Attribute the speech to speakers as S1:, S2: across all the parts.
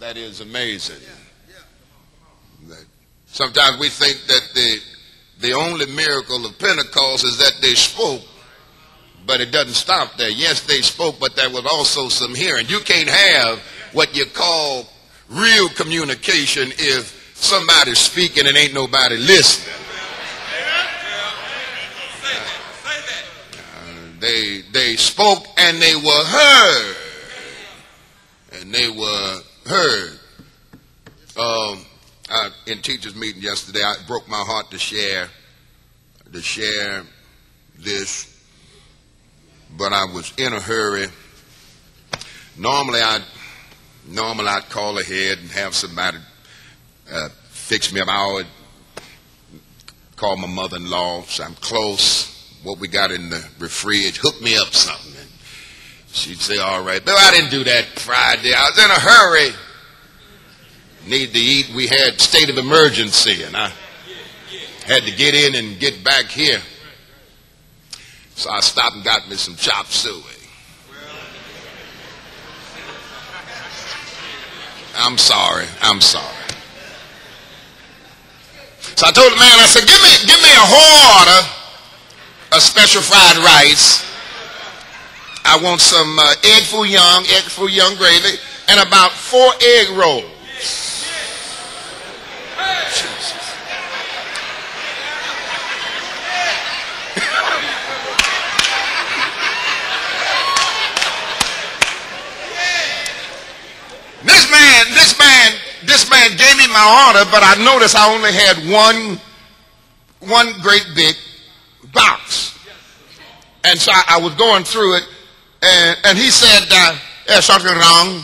S1: That is amazing. Sometimes we think that the only miracle of Pentecost is that they spoke, but it doesn't stop there. Yes, they spoke, but there was also some hearing. You can't have what you call real communication if somebody's speaking and ain't nobody listening. They spoke and they were heard. And they were heard. In teachers' meeting yesterday, I broke my heart to share this, but I was in a hurry. Normally I'd call ahead and have somebody fix me up. I would call my mother-in-law, say I'm close. What we got in the fridge, hook me up something. And she'd say, all right. But I didn't do that Friday. I was in a hurry. Need to eat. We had state of emergency, and I had to get in and get back here. So I stopped and got me some chop suey. I'm sorry. So I told the man, I said, give me a whole order of special fried rice. I want some egg foo young gravy, and about 4 egg rolls. Jesus. This man gave me my order, but I noticed I only had one great big box. And so I was going through it, and he said, something wrong.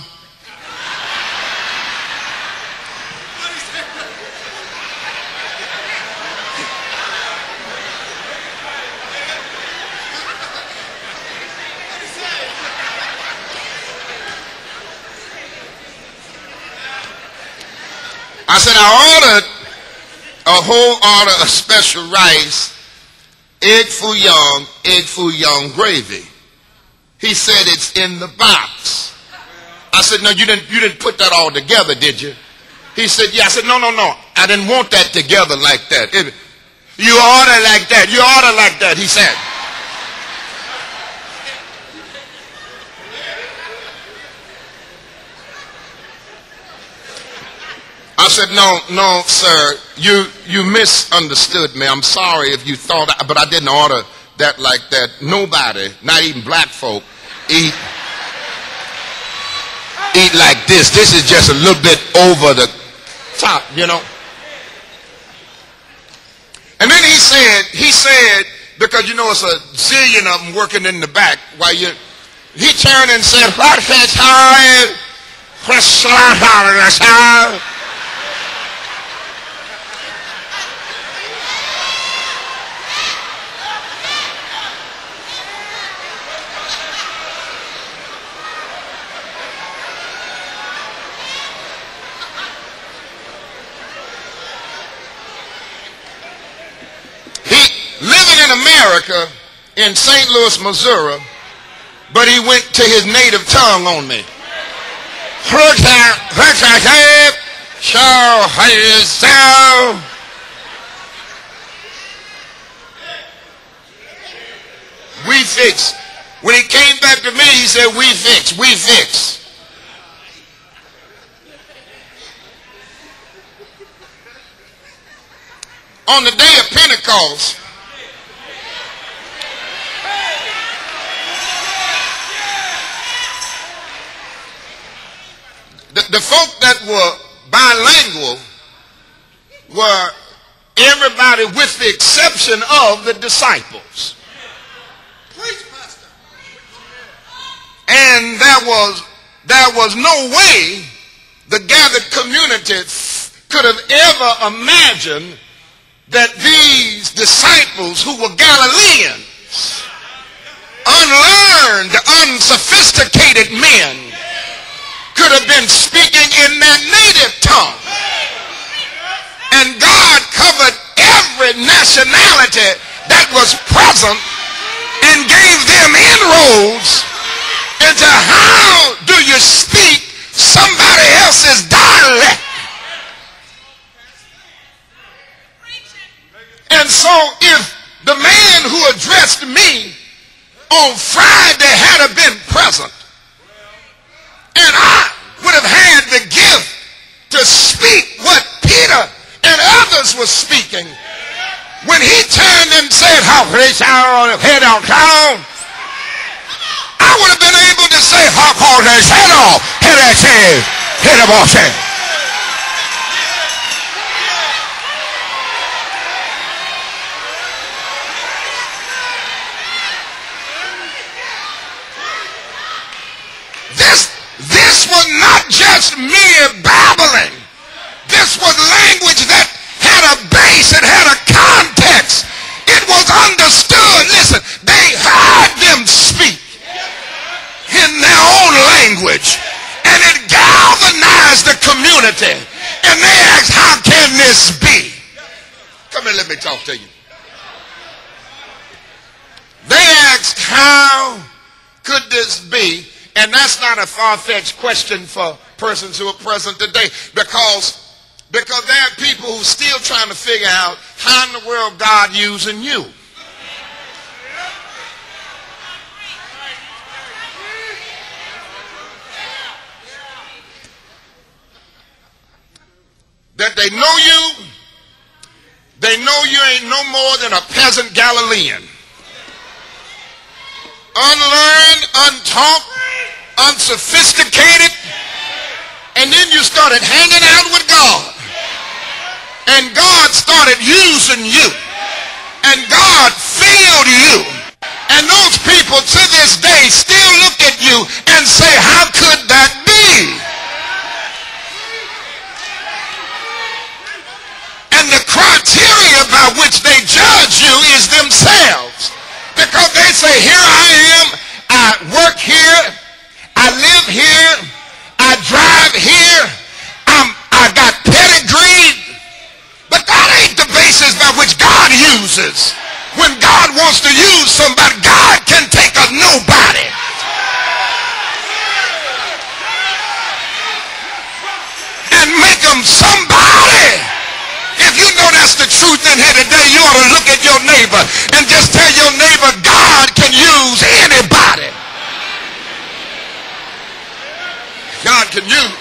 S1: I said, I ordered a whole order of special rice, egg foo young gravy. He said, it's in the box. I said, no, you didn't put that all together, did you? He said, yeah. I said, no. I didn't want that together like that. You order like that, he said. I said, no, sir, you misunderstood me. I'm sorry if you thought, but I didn't order that like that. Nobody, not even black folk, eat like this. This is just a little bit over the top, you know. And then he said, because you know it's a zillion of them working in the back, he turned and said, what is hard? America in St. Louis, Missouri, but he went to his native tongue on me. We fix. When he came back to me, he said, we fix. On the day of Pentecost, the folk that were bilingual were everybody with the exception of the disciples. And there was no way the gathered community could have ever imagined that these disciples who were Galileans, unlearned, unsophisticated men, could have been speaking in their native tongue. And God covered every nationality that was present and gave them inroads into how do you speak somebody else's present. And I would have had the gift to speak what Peter and others were speaking. When he turned and said, "How praise our head on crown," I would have been able to say, "How called his head off, head of ocean." This was not just mere babbling. This was language that had a base, it had a context. It was understood. Listen, they heard them speak in their own language, and it galvanized the community. And they asked, "How can this be?" Come here, let me talk to you. They asked, "How could this be?" And that's not a far-fetched question for persons who are present today, because there are people who are still trying to figure out how in the world God using you. That they know you ain't no more than a peasant Galilean. Unlearned, untaught, unsophisticated, and then you started hanging out with God, and God started using you, and God filled you, and those people to this day still look at you and say, "How could that be?" And the criteria by which they judge you is themselves, because they say, "Here I am, I work here, I live here, I drive here, I got pedigree." But that ain't the basis by which God uses. When God wants to use somebody, God can take a nobody and make them somebody. If you know that's the truth in here today, you ought to look at your neighbor and just tell your neighbor, God can use anybody. God can use